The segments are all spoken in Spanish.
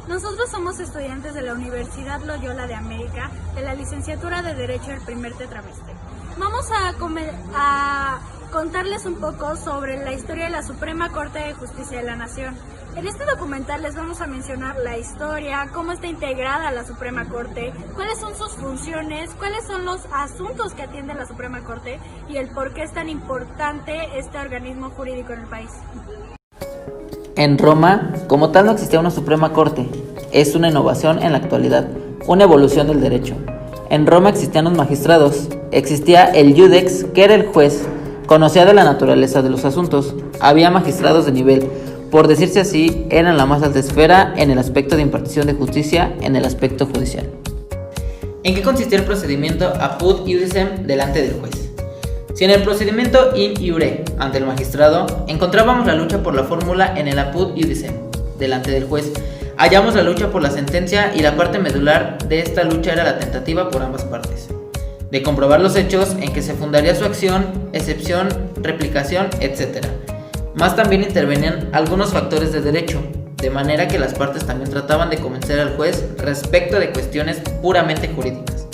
Nosotros somos estudiantes de la Universidad Loyola de América, de la licenciatura de Derecho del primer tetramestre. Vamos a contarles un poco sobre la historia de la Suprema Corte de Justicia de la Nación. En este documental les vamos a mencionar la historia, cómo está integrada la Suprema Corte, cuáles son sus funciones, cuáles son los asuntos que atiende la Suprema Corte y el por qué es tan importante este organismo jurídico en el país. En Roma, como tal, no existía una Suprema Corte. Es una innovación en la actualidad, una evolución del derecho. En Roma existían los magistrados. Existía el iudex, que era el juez, conocía de la naturaleza de los asuntos. Había magistrados de nivel, por decirse así, eran la más alta esfera en el aspecto de impartición de justicia en el aspecto judicial. ¿En qué consistía el procedimiento apud iudicem delante del juez? Si en el procedimiento in iure ante el magistrado encontrábamos la lucha por la fórmula en el apud iudicem delante del juez, hallamos la lucha por la sentencia y la parte medular de esta lucha era la tentativa por ambas partes de comprobar los hechos en que se fundaría su acción, excepción, replicación, etc. Más también intervenían algunos factores de derecho, de manera que las partes también trataban de convencer al juez respecto de cuestiones puramente jurídicas.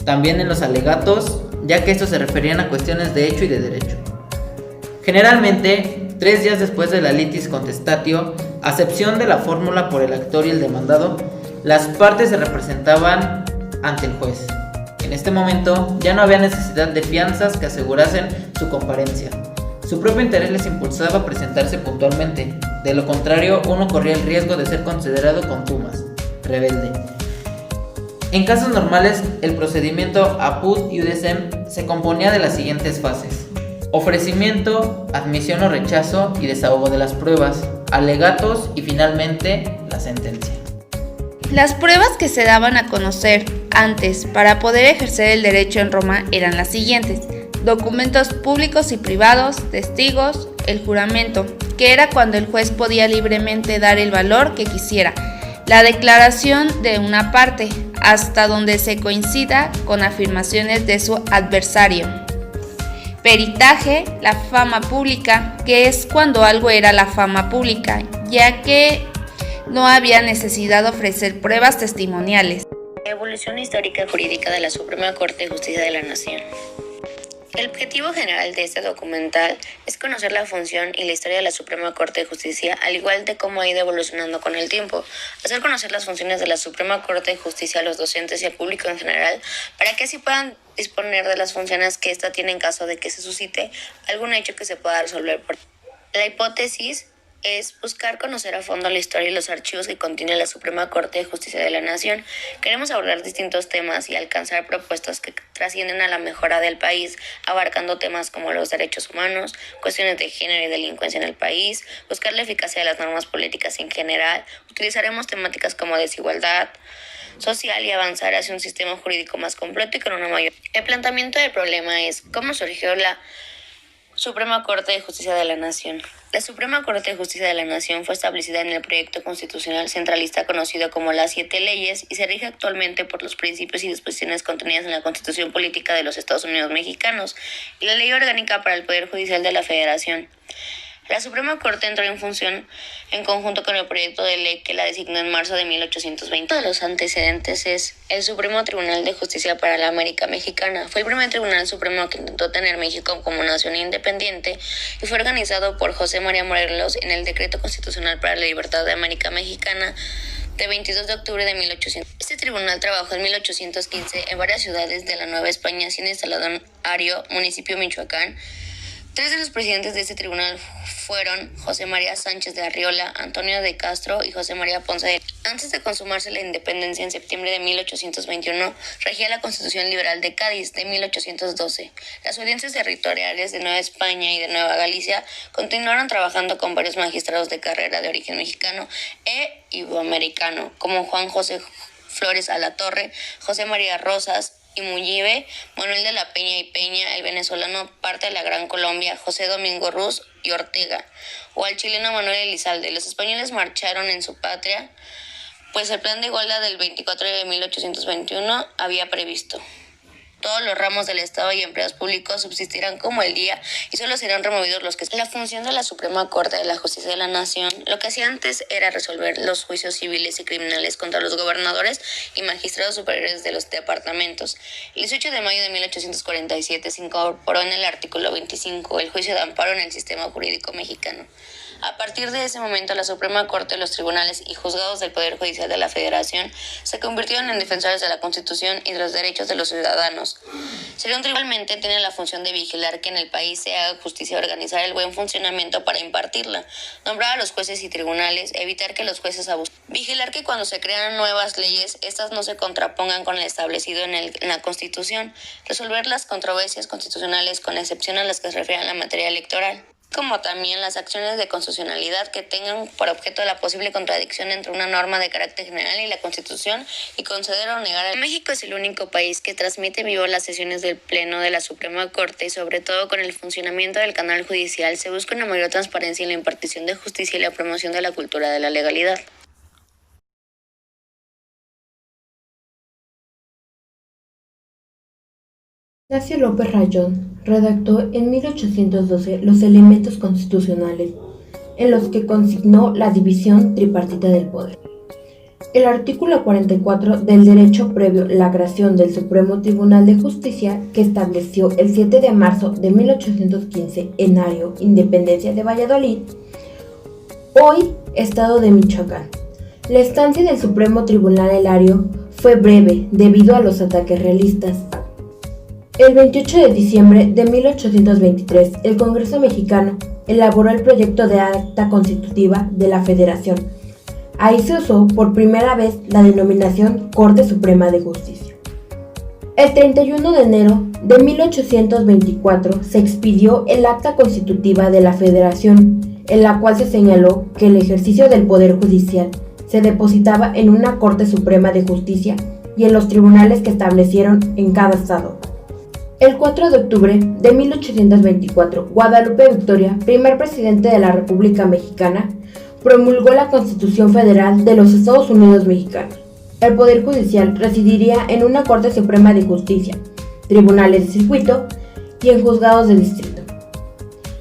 También en los alegatos, ya que estos se referían a cuestiones de hecho y de derecho. Generalmente, 3 días después de la litis contestatio, acepción de la fórmula por el actor y el demandado, las partes se representaban ante el juez. En este momento ya no había necesidad de fianzas que asegurasen su comparencia. Su propio interés les impulsaba a presentarse puntualmente, de lo contrario uno corría el riesgo de ser considerado contumas, rebelde. En casos normales, el procedimiento apud iudicem se componía de las siguientes fases: ofrecimiento, admisión o rechazo y desahogo de las pruebas, alegatos y finalmente la sentencia. Las pruebas que se daban a conocer antes para poder ejercer el derecho en Roma eran las siguientes: documentos públicos y privados, testigos, el juramento, que era cuando el juez podía libremente dar el valor que quisiera, la declaración de una parte, hasta donde se coincida con afirmaciones de su adversario. Peritaje, la fama pública, que es cuando algo era la fama pública, ya que no había necesidad de ofrecer pruebas testimoniales. Evolución histórica y jurídica de la Suprema Corte de Justicia de la Nación. El objetivo general de este documental es conocer la función y la historia de la Suprema Corte de Justicia, al igual de cómo ha ido evolucionando con el tiempo, hacer conocer las funciones de la Suprema Corte de Justicia a los docentes y al público en general, para que así puedan disponer de las funciones que ésta tiene en caso de que se suscite algún hecho que se pueda resolver. La hipótesis es buscar conocer a fondo la historia y los archivos que contiene la Suprema Corte de Justicia de la Nación. Queremos abordar distintos temas y alcanzar propuestas que trascienden a la mejora del país, abarcando temas como los derechos humanos, cuestiones de género y delincuencia en el país, buscar la eficacia de las normas políticas en general. Utilizaremos temáticas como desigualdad social y avanzar hacia un sistema jurídico más completo y con una mayor. El planteamiento del problema es cómo surgió la Suprema Corte de Justicia de la Nación. La Suprema Corte de Justicia de la Nación fue establecida en el proyecto constitucional centralista conocido como las 7 leyes y se rige actualmente por los principios y disposiciones contenidas en la Constitución Política de los Estados Unidos Mexicanos y la Ley Orgánica para el Poder Judicial de la Federación. La Suprema Corte entró en función en conjunto con el proyecto de ley que la designó en marzo de 1820. Uno de los antecedentes es el Supremo Tribunal de Justicia para la América Mexicana. Fue el primer tribunal supremo que intentó tener México como nación independiente y fue organizado por José María Morelos en el Decreto Constitucional para la Libertad de América Mexicana de 22 de octubre de 1800. Este tribunal trabajó en 1815 en varias ciudades de la Nueva España, siendo instalado en Ario, municipio de Michoacán. Tres de los presidentes de este tribunal fueron José María Sánchez de Arriola, Antonio de Castro y José María Ponce de... Antes de consumarse la independencia en septiembre de 1821, regía la Constitución Liberal de Cádiz de 1812. Las audiencias territoriales de Nueva España y de Nueva Galicia continuaron trabajando con varios magistrados de carrera de origen mexicano e iberoamericano, como Juan José Flores Alatorre, José María Rosas y Mullive, Manuel de la Peña y Peña, el venezolano parte de la Gran Colombia, José Domingo Ruz y Ortega, o al chileno Manuel Elizalde. Los españoles marcharon en su patria, pues el plan de igualdad del 24 de 1821 había previsto. Todos los ramos del Estado y empleados públicos subsistirán como el día y solo serán removidos los que... La función de la Suprema Corte de la Justicia de la Nación, lo que hacía antes era resolver los juicios civiles y criminales contra los gobernadores y magistrados superiores de los departamentos. El 18 de mayo de 1847 se incorporó en el artículo 25 el juicio de amparo en el sistema jurídico mexicano. A partir de ese momento, la Suprema Corte, los tribunales y juzgados del Poder Judicial de la Federación se convirtieron en defensores de la Constitución y de los derechos de los ciudadanos. Igualmente tiene la función de vigilar que en el país se haga justicia, organizar el buen funcionamiento para impartirla, nombrar a los jueces y tribunales, evitar que los jueces abusen, vigilar que cuando se crean nuevas leyes, estas no se contrapongan con lo establecido en la Constitución, resolver las controversias constitucionales con excepción a las que se refieren a la materia electoral, como también las acciones de constitucionalidad que tengan por objeto la posible contradicción entre una norma de carácter general y la Constitución y conceder o negar. México es el único país que transmite vivo las sesiones del Pleno de la Suprema Corte y sobre todo con el funcionamiento del canal judicial se busca una mayor transparencia en la impartición de justicia y la promoción de la cultura de la legalidad. Ignacio López Rayón redactó en 1812 los elementos constitucionales en los que consignó la división tripartita del poder. El artículo 44 del derecho previo la creación del Supremo Tribunal de Justicia, que estableció el 7 de marzo de 1815 en Ario, Independencia de Valladolid, hoy Estado de Michoacán. La estancia del Supremo Tribunal en Ario fue breve debido a los ataques realistas. El 28 de diciembre de 1823, el Congreso mexicano elaboró el proyecto de acta constitutiva de la Federación. Ahí se usó por primera vez la denominación Corte Suprema de Justicia. El 31 de enero de 1824 se expidió el acta constitutiva de la Federación, en la cual se señaló que el ejercicio del Poder Judicial se depositaba en una Corte Suprema de Justicia y en los tribunales que establecieron en cada estado. El 4 de octubre de 1824, Guadalupe Victoria, primer presidente de la República Mexicana, promulgó la Constitución Federal de los Estados Unidos Mexicanos. El Poder Judicial residiría en una Corte Suprema de Justicia, tribunales de circuito y en juzgados de distrito.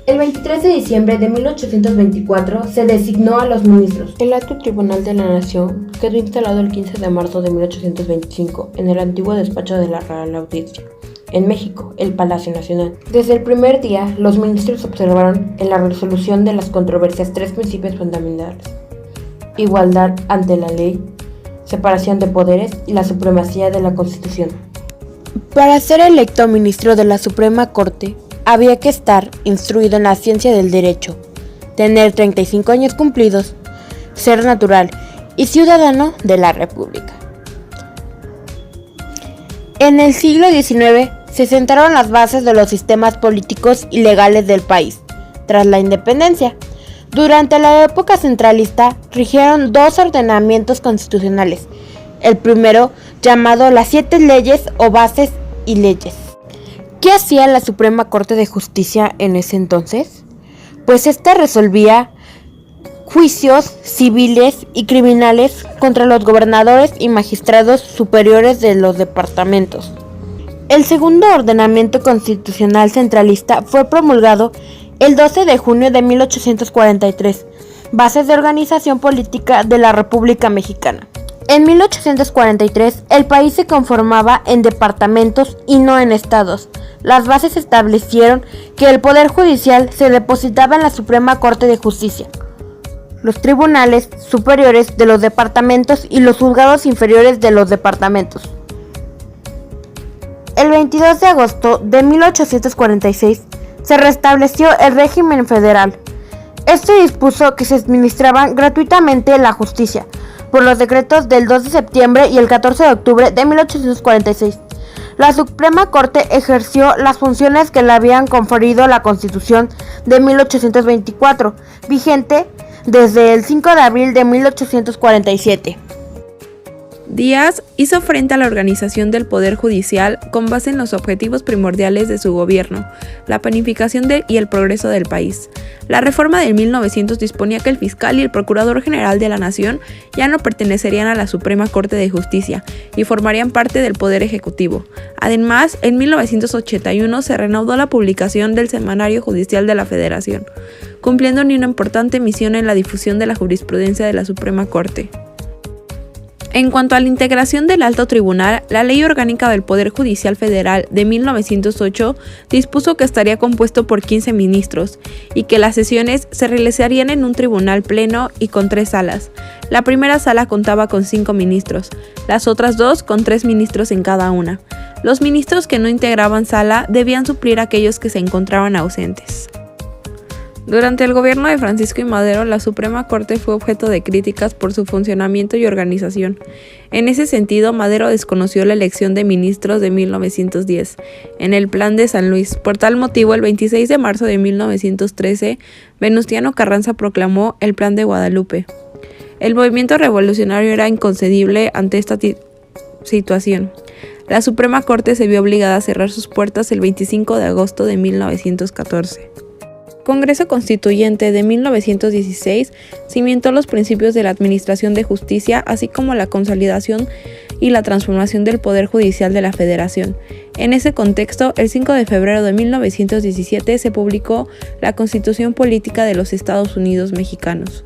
El 23 de diciembre de 1824 se designó a los ministros. El Alto Tribunal de la Nación quedó instalado el 15 de marzo de 1825 en el antiguo despacho de la Real Audiencia. En México, el Palacio Nacional. Desde el primer día, los ministros observaron en la resolución de las controversias tres principios fundamentales: igualdad ante la ley, separación de poderes y la supremacía de la Constitución. Para ser electo ministro de la Suprema Corte, había que estar instruido en la ciencia del derecho, tener 35 años cumplidos, ser natural y ciudadano de la República. En el siglo XIX se sentaron las bases de los sistemas políticos y legales del país. Tras la independencia, durante la época centralista, rigieron dos ordenamientos constitucionales. El primero, llamado las 7 leyes o bases y leyes. ¿Qué hacía la Suprema Corte de Justicia en ese entonces? Pues esta resolvía juicios civiles y criminales contra los gobernadores y magistrados superiores de los departamentos. El segundo ordenamiento constitucional centralista fue promulgado el 12 de junio de 1843, Bases de Organización Política de la República Mexicana. En 1843, el país se conformaba en departamentos y no en estados. Las bases establecieron que el Poder Judicial se depositaba en la Suprema Corte de Justicia, los tribunales superiores de los departamentos y los juzgados inferiores de los departamentos. El 22 de agosto de 1846 se restableció el régimen federal. Este dispuso que se administraba gratuitamente la justicia por los decretos del 2 de septiembre y el 14 de octubre de 1846. La Suprema Corte ejerció las funciones que le habían conferido la Constitución de 1824, vigente desde el 5 de abril de 1847. Díaz hizo frente a la organización del Poder Judicial con base en los objetivos primordiales de su gobierno, la planificación y el progreso del país. La reforma de 1900 disponía que el fiscal y el procurador general de la nación ya no pertenecerían a la Suprema Corte de Justicia y formarían parte del Poder Ejecutivo. Además, en 1981 se reanudó la publicación del Semanario Judicial de la Federación, cumpliendo una importante misión en la difusión de la jurisprudencia de la Suprema Corte. En cuanto a la integración del Alto Tribunal, la Ley Orgánica del Poder Judicial Federal de 1908 dispuso que estaría compuesto por 15 ministros y que las sesiones se realizarían en un tribunal pleno y con 3 salas. La primera sala contaba con 5 ministros, las otras 2 con 3 ministros en cada una. Los ministros que no integraban sala debían suplir a aquellos que se encontraban ausentes. Durante el gobierno de Francisco I. Madero, la Suprema Corte fue objeto de críticas por su funcionamiento y organización. En ese sentido, Madero desconoció la elección de ministros de 1910 en el Plan de San Luis. Por tal motivo, el 26 de marzo de 1913, Venustiano Carranza proclamó el Plan de Guadalupe. El movimiento revolucionario era inconcebible ante esta situación. La Suprema Corte se vio obligada a cerrar sus puertas el 25 de agosto de 1914. Congreso Constituyente de 1916 cimentó los principios de la administración de justicia, así como la consolidación y la transformación del Poder Judicial de la Federación. En ese contexto, el 5 de febrero de 1917 se publicó la Constitución Política de los Estados Unidos Mexicanos,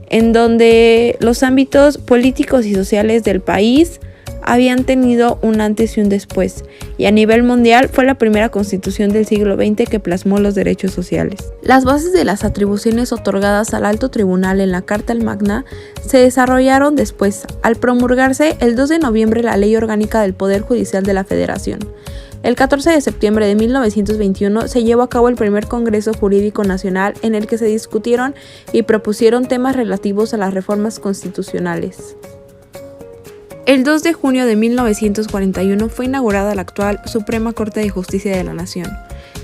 en donde los ámbitos políticos y sociales del país habían tenido un antes y un después, y a nivel mundial fue la primera constitución del siglo XX que plasmó los derechos sociales. Las bases de las atribuciones otorgadas al Alto Tribunal en la Carta Magna se desarrollaron después, al promulgarse el 2 de noviembre la Ley Orgánica del Poder Judicial de la Federación. El 14 de septiembre de 1921 se llevó a cabo el primer Congreso Jurídico Nacional en el que se discutieron y propusieron temas relativos a las reformas constitucionales. El 2 de junio de 1941 fue inaugurada la actual Suprema Corte de Justicia de la Nación,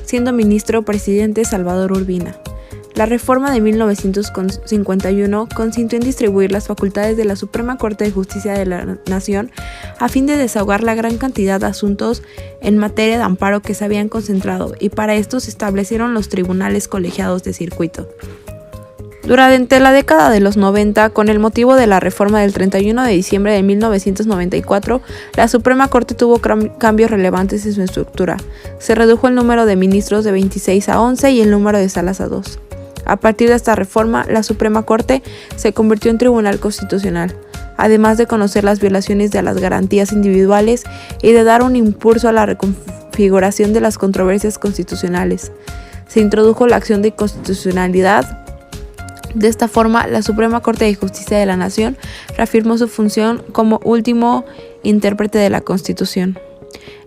siendo ministro presidente Salvador Urbina. La reforma de 1951 consistió en distribuir las facultades de la Suprema Corte de Justicia de la Nación a fin de desahogar la gran cantidad de asuntos en materia de amparo que se habían concentrado, y para esto se establecieron los tribunales colegiados de circuito. Durante la década de los 90, con el motivo de la reforma del 31 de diciembre de 1994, la Suprema Corte tuvo cambios relevantes en su estructura. Se redujo el número de ministros de 26 a 11 y el número de salas a 2. A partir de esta reforma, la Suprema Corte se convirtió en Tribunal Constitucional, además de conocer las violaciones de las garantías individuales y de dar un impulso a la reconfiguración de las controversias constitucionales. Se introdujo la acción de constitucionalidad. De esta forma, la Suprema Corte de Justicia de la Nación reafirmó su función como último intérprete de la Constitución.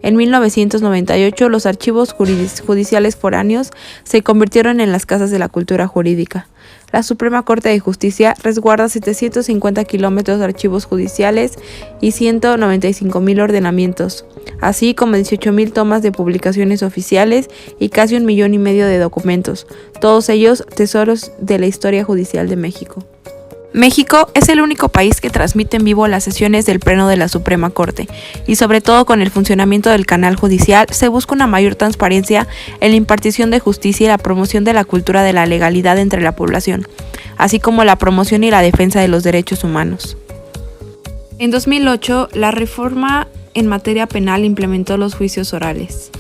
En 1998, los archivos judiciales foráneos se convirtieron en las casas de la cultura jurídica. La Suprema Corte de Justicia resguarda 750 kilómetros de archivos judiciales y 195,000 ordenamientos, así como 18,000 tomas de publicaciones oficiales y casi 1,5 millones de documentos, todos ellos tesoros de la historia judicial de México. México es el único país que transmite en vivo las sesiones del Pleno de la Suprema Corte, y sobre todo con el funcionamiento del canal judicial se busca una mayor transparencia en la impartición de justicia y la promoción de la cultura de la legalidad entre la población, así como la promoción y la defensa de los derechos humanos. En 2008, la reforma en materia penal implementó los juicios orales.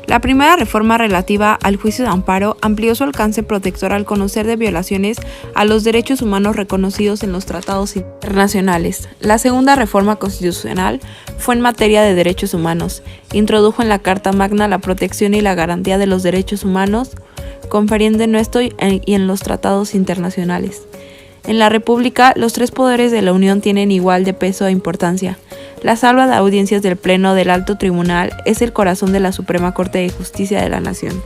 La primera reforma relativa al juicio de amparo amplió su alcance protector al conocer de violaciones a los derechos humanos reconocidos en los tratados internacionales. La segunda reforma constitucional fue en materia de derechos humanos. Introdujo en la Carta Magna la protección y la garantía de los derechos humanos, confiriendo en esto y en los tratados internacionales. En la República, los 3 poderes de la Unión tienen igual de peso e importancia. La sala de audiencias del Pleno del Alto Tribunal es el corazón de la Suprema Corte de Justicia de la Nación.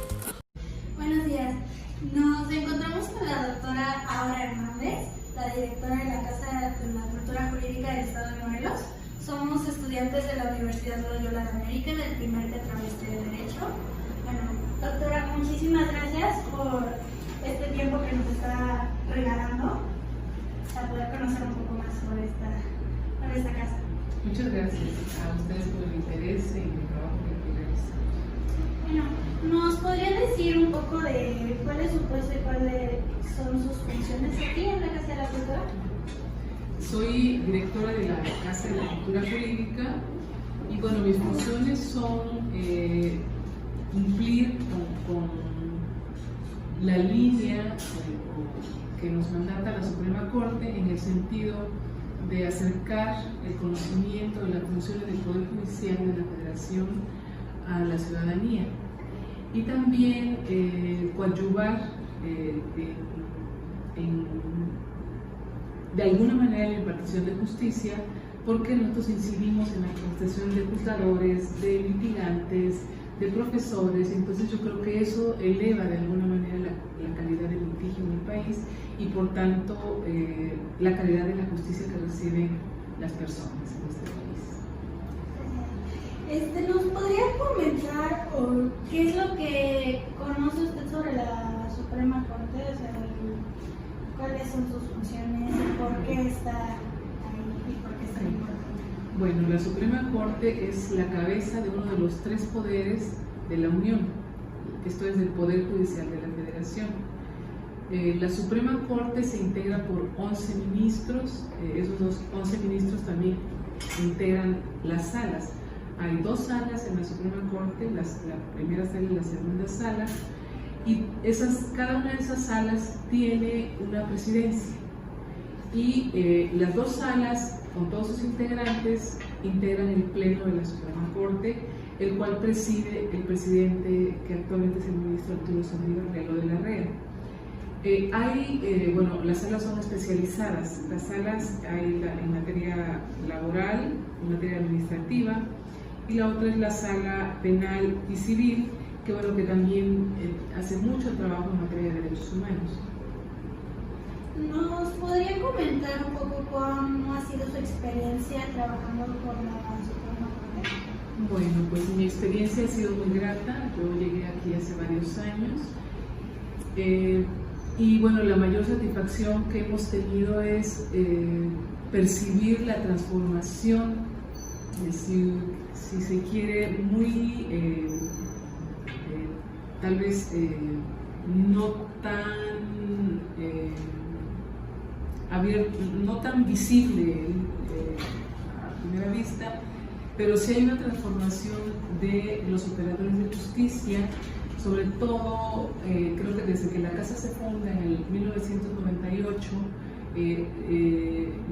directora de la Casa de la Cultura Jurídica del Estado de Morelos. Somos estudiantes de la Universidad Loyola de América del primer tetramestre de Derecho. Bueno, doctora, muchísimas gracias por este tiempo que nos está regalando para poder conocer un poco más sobre esta casa. Muchas gracias a ustedes por el interés en el trabajo que realizan. Bueno, ¿nos podría decir un poco de cuál es su puesto y cuáles son sus funciones aquí en la Casa de la Cultura? Soy directora de la Casa de la Cultura Jurídica y bueno, mis funciones son cumplir con la línea que nos mandata la Suprema Corte en el sentido de acercar el conocimiento de las funciones del Poder Judicial de la Federación a la ciudadanía y también coadyuvar de alguna manera en la impartición de justicia, porque nosotros incidimos en la capacitación de juzgadores, de litigantes, de profesores. Entonces yo creo que eso eleva de alguna manera la calidad del litigio en el país y por tanto la calidad de la justicia que reciben las personas en este país. ¿Nos podría comentar qué es lo que conoce usted sobre la Suprema Corte? O sea, ¿cuáles son sus funciones y por qué está ahí y por qué es tan importante? Bueno, la Suprema Corte es la cabeza de uno de los tres poderes de la Unión. Esto es del Poder Judicial de la Federación. La Suprema Corte se integra por 11 ministros. Esos 11 ministros también integran las salas. Hay dos salas en la Suprema Corte, la primera sala y la segunda sala, y cada una de esas salas tiene una presidencia. Y las dos salas, con todos sus integrantes, integran el Pleno de la Suprema Corte, el cual preside el presidente que actualmente es el ministro Arturo Saldívar Rielo de la Rea. Las salas son especializadas. Las salas hay en materia laboral, en materia administrativa, y la otra es la sala penal y civil, que también hace mucho trabajo en materia de derechos humanos. ¿Nos podría comentar un poco cómo ha sido su experiencia trabajando con la Suprema Corte? Bueno, pues mi experiencia ha sido muy grata. Yo llegué aquí hace varios años y bueno, la mayor satisfacción que hemos tenido es percibir la transformación, si se quiere, muy tal vez no tan abierto, no tan visible a primera vista, pero sí hay una transformación de los operadores de justicia, sobre todo creo que desde que la casa se funda en el 1998,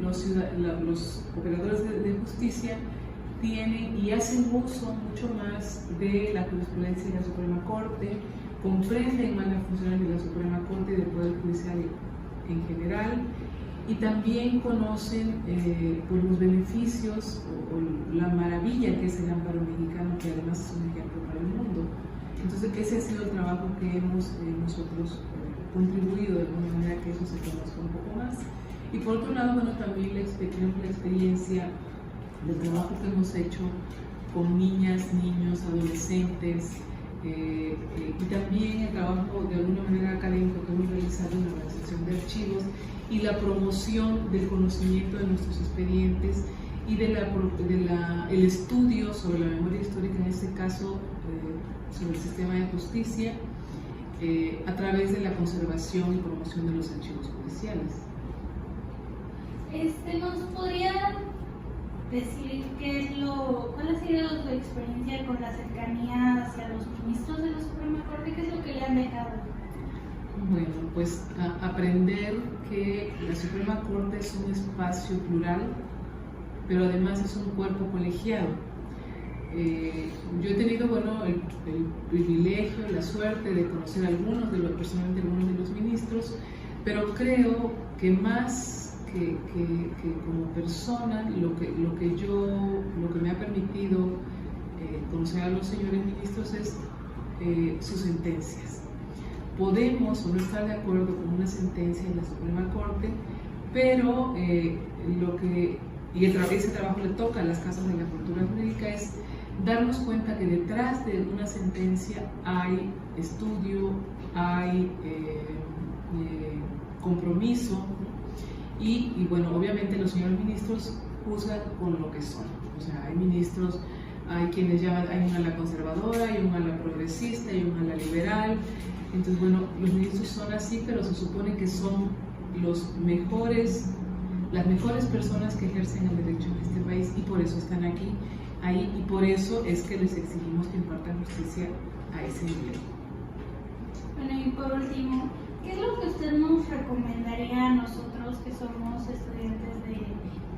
los operadores de justicia tienen y hacen uso mucho más de la jurisprudencia de la Suprema Corte, comprenden más las funciones de la Suprema Corte y del Poder Judicial en general, y también conocen los beneficios o la maravilla que es el amparo mexicano, que además es un ejemplo para el mundo. Entonces, ese ha sido el trabajo que hemos nosotros contribuido de alguna manera que eso se conozca un poco más. Y por otro lado, también la experiencia del trabajo que hemos hecho con niñas, niños, adolescentes, y también el trabajo de alguna manera académico que hemos realizado en la organización de archivos y la promoción del conocimiento de nuestros expedientes y el estudio sobre la memoria histórica, en este caso sobre el sistema de justicia, a través de la conservación y promoción de los archivos judiciales. ¿Nos podría decir cuál ha sido su experiencia con la cercanía hacia los ministros de la Suprema Corte? ¿Qué es lo que le han dejado? Bueno, pues aprender que la Suprema Corte es un espacio plural, pero además es un cuerpo colegiado. Yo he tenido el privilegio, la suerte de conocer personalmente algunos de los ministros, pero creo que más que como persona, lo que me ha permitido conocer a los señores ministros es sus sentencias. Podemos o no estar de acuerdo con una sentencia en la Suprema Corte, pero ese trabajo le toca a las casas de la cultura jurídica es darnos cuenta que detrás de una sentencia hay estudio, hay compromiso y bueno, obviamente los señores ministros juzgan con lo que son. O sea, hay ministros, hay quienes llaman, hay un ala conservadora, hay un ala progresista, hay un ala liberal. Entonces, bueno, los ministros son así, pero se supone que son las mejores personas que ejercen el derecho en este país y por eso están ahí y por eso es que les exigimos que impartan justicia a ese nivel. Bueno, y por último, ¿qué es lo que usted nos recomendaría a nosotros que somos estudiantes de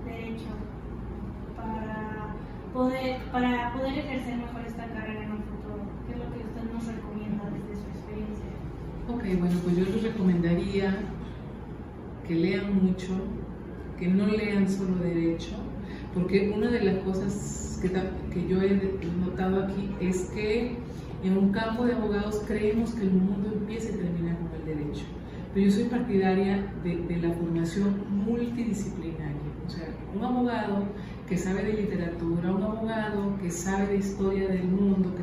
Derecho para poder ejercer mejor esta carrera en un futuro? ¿Qué es lo que usted nos recomienda desde su experiencia? Ok, bueno, pues yo les recomendaría que lean mucho, que no lean solo derecho, porque una de las cosas que yo he notado aquí es que en un campo de abogados creemos que el mundo empieza y termina con el derecho, pero yo soy partidaria de la formación multidisciplinaria, o sea, un abogado que sabe de literatura, un abogado que sabe de historia del mundo, que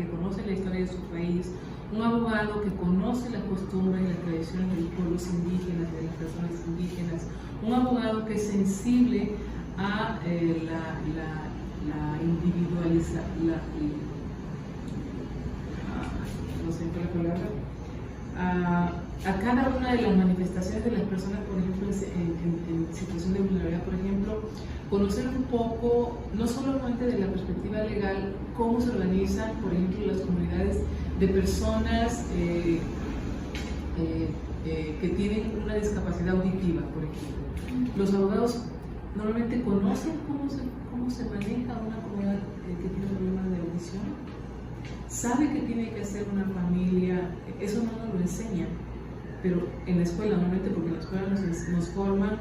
conoce la historia de su país, un abogado que conoce las costumbres y las tradiciones de los pueblos indígenas, de las personas indígenas, un abogado que es sensible a la individualización, no sé qué palabra, a cada una de las manifestaciones de las personas, por ejemplo, en situación de vulnerabilidad, por ejemplo, conocer un poco, no solamente de la perspectiva legal, cómo se organizan, por ejemplo, las comunidades de personas que tienen una discapacidad auditiva, por ejemplo. Los abogados normalmente conocen cómo se maneja una comunidad que tiene problemas de audición, sabe que tiene que hacer una familia, eso no nos lo enseñan, pero en la escuela normalmente, porque en la escuela nos forman,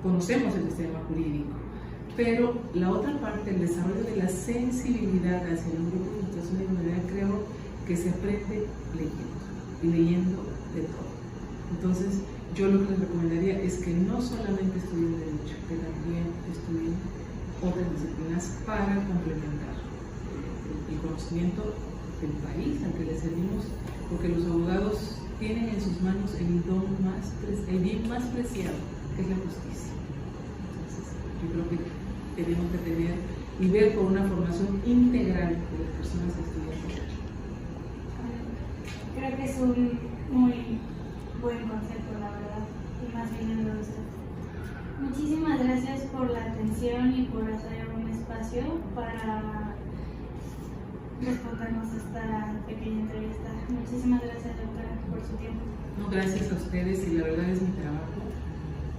conocemos el sistema jurídico, pero la otra parte, el desarrollo de la sensibilidad hacia el grupo de situación de vulnerabilidad, creo que se aprende leyendo de todo. Entonces, yo lo que les recomendaría es que no solamente estudien derecho, que también estudien otras disciplinas para complementar el conocimiento del país al que le servimos, porque los abogados tienen en sus manos el bien más preciado, que es la justicia. Entonces, yo creo que tenemos que tener y ver por una formación integral de las personas estudiantes. Creo que es un muy buen concepto, la verdad, y más bien de usted. Muchísimas gracias por la atención y por hacer un espacio para respondernos esta pequeña entrevista. Muchísimas gracias, doctora, por su tiempo. No, gracias a ustedes, y la verdad es mi trabajo.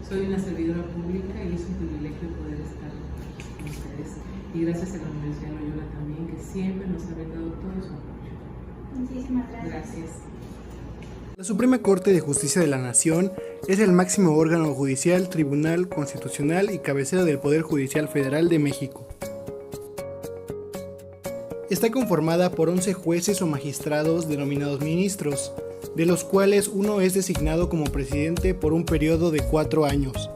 Soy una servidora pública y es un privilegio poder estar con ustedes. Y gracias a la Universidad de Loyola también, que siempre nos ha brindado todo su apoyo. Muchísimas gracias. Gracias. La Suprema Corte de Justicia de la Nación es el máximo órgano judicial, tribunal, constitucional y cabecera del Poder Judicial Federal de México. Está conformada por 11 jueces o magistrados denominados ministros, de los cuales uno es designado como presidente por un periodo de 4 años.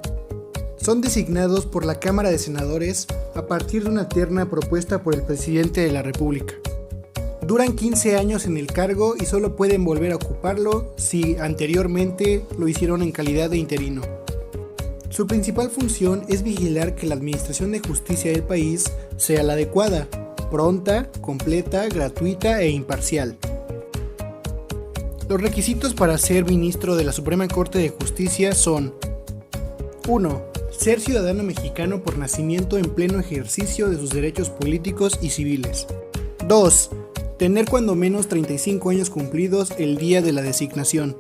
Son designados por la Cámara de Senadores a partir de una terna propuesta por el presidente de la República. Duran 15 años en el cargo y solo pueden volver a ocuparlo si anteriormente lo hicieron en calidad de interino. Su principal función es vigilar que la administración de justicia del país sea la adecuada, pronta, completa, gratuita e imparcial. Los requisitos para ser ministro de la Suprema Corte de Justicia son: 1. Ser ciudadano mexicano por nacimiento en pleno ejercicio de sus derechos políticos y civiles. 2. Tener cuando menos 35 años cumplidos el día de la designación.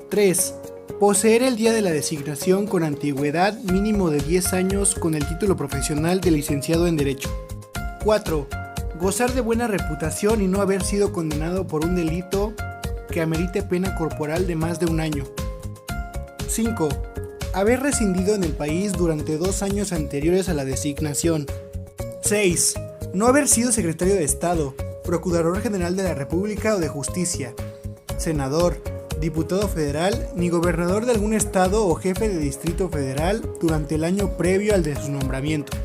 3. Poseer el día de la designación con antigüedad mínimo de 10 años con el título profesional de licenciado en Derecho. 4. Gozar de buena reputación y no haber sido condenado por un delito que amerite pena corporal de más de 1 año. 5. Haber residido en el país durante 2 años anteriores a la designación. 6. No haber sido secretario de Estado, Procurador General de la República o de Justicia, senador, diputado federal, ni gobernador de algún estado o jefe de distrito federal durante el año previo al de su nombramiento.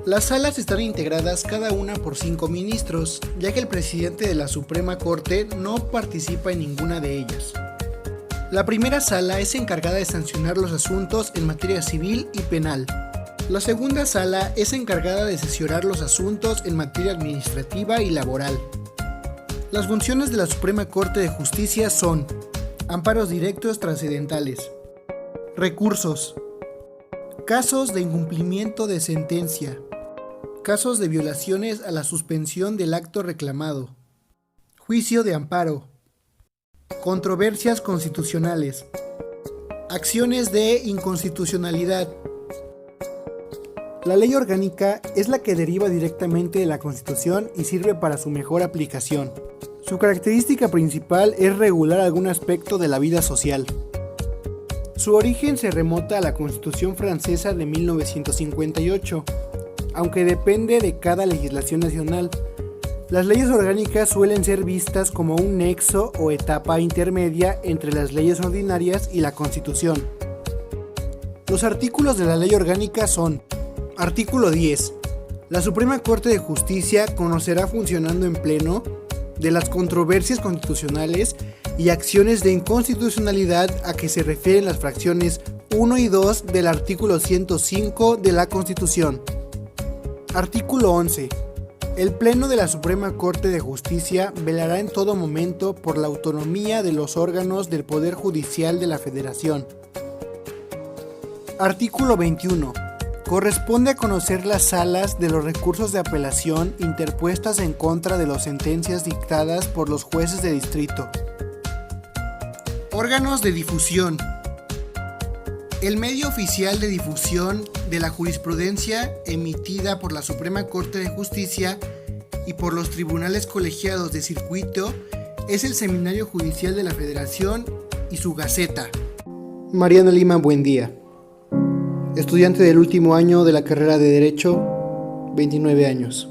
Las salas están integradas cada una por 5 ministros, ya que el presidente de la Suprema Corte no participa en ninguna de ellas. La primera sala es encargada de sancionar los asuntos en materia civil y penal. La segunda sala es encargada de sesionar los asuntos en materia administrativa y laboral. Las funciones de la Suprema Corte de Justicia son: amparos directos trascendentales, recursos, casos de incumplimiento de sentencia, casos de violaciones a la suspensión del acto reclamado, juicio de amparo, controversias constitucionales, acciones de inconstitucionalidad. La ley orgánica es la que deriva directamente de la Constitución y sirve para su mejor aplicación. Su característica principal es regular algún aspecto de la vida social. Su origen se remota a la Constitución francesa de 1958, aunque depende de cada legislación nacional. Las leyes orgánicas suelen ser vistas como un nexo o etapa intermedia entre las leyes ordinarias y la Constitución. Los artículos de la ley orgánica son: artículo 10. La Suprema Corte de Justicia conocerá funcionando en pleno de las controversias constitucionales y acciones de inconstitucionalidad a que se refieren las fracciones 1 y 2 del artículo 105 de la Constitución. Artículo 11. El Pleno de la Suprema Corte de Justicia velará en todo momento por la autonomía de los órganos del Poder Judicial de la Federación. Artículo 21. Corresponde a conocer las salas de los recursos de apelación interpuestas en contra de las sentencias dictadas por los jueces de distrito. Órganos de difusión. El medio oficial de difusión de la jurisprudencia emitida por la Suprema Corte de Justicia y por los tribunales colegiados de circuito es el Seminario Judicial de la Federación y su Gaceta. Mariana Lima Buendía, estudiante del último año de la carrera de Derecho, 29 años.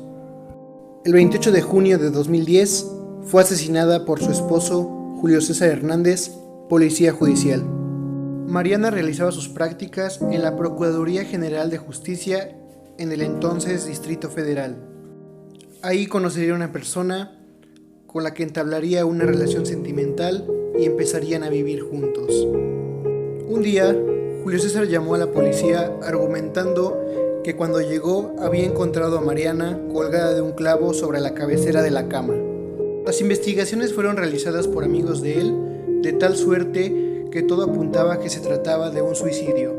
El 28 de junio de 2010 fue asesinada por su esposo, Julio César Hernández, policía judicial. Mariana realizaba sus prácticas en la Procuraduría General de Justicia en el entonces Distrito Federal. Ahí conocería a una persona con la que entablaría una relación sentimental y empezarían a vivir juntos. Un día, Julio César llamó a la policía argumentando que cuando llegó había encontrado a Mariana colgada de un clavo sobre la cabecera de la cama. Las investigaciones fueron realizadas por amigos de él, de tal suerte que todo apuntaba a que se trataba de un suicidio.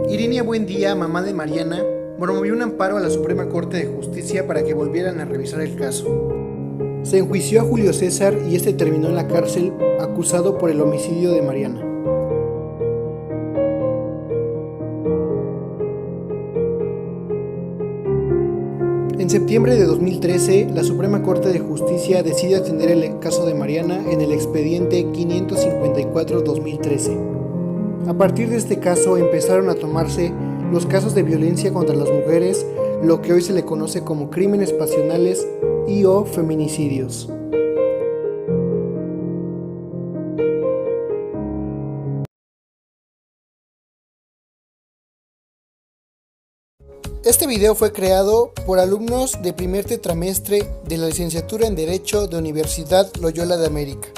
Irinia Buendía, mamá de Mariana, promovió un amparo a la Suprema Corte de Justicia para que volvieran a revisar el caso. Se enjuició a Julio César y este terminó en la cárcel acusado por el homicidio de Mariana. En septiembre de 2013, la Suprema Corte de Justicia decide atender el caso de Mariana en el expediente 554-2013. A partir de este caso empezaron a tomarse los casos de violencia contra las mujeres, lo que hoy se le conoce como crímenes pasionales y o feminicidios. Este video fue creado por alumnos de primer tetramestre de la licenciatura en Derecho de Universidad Loyola de América.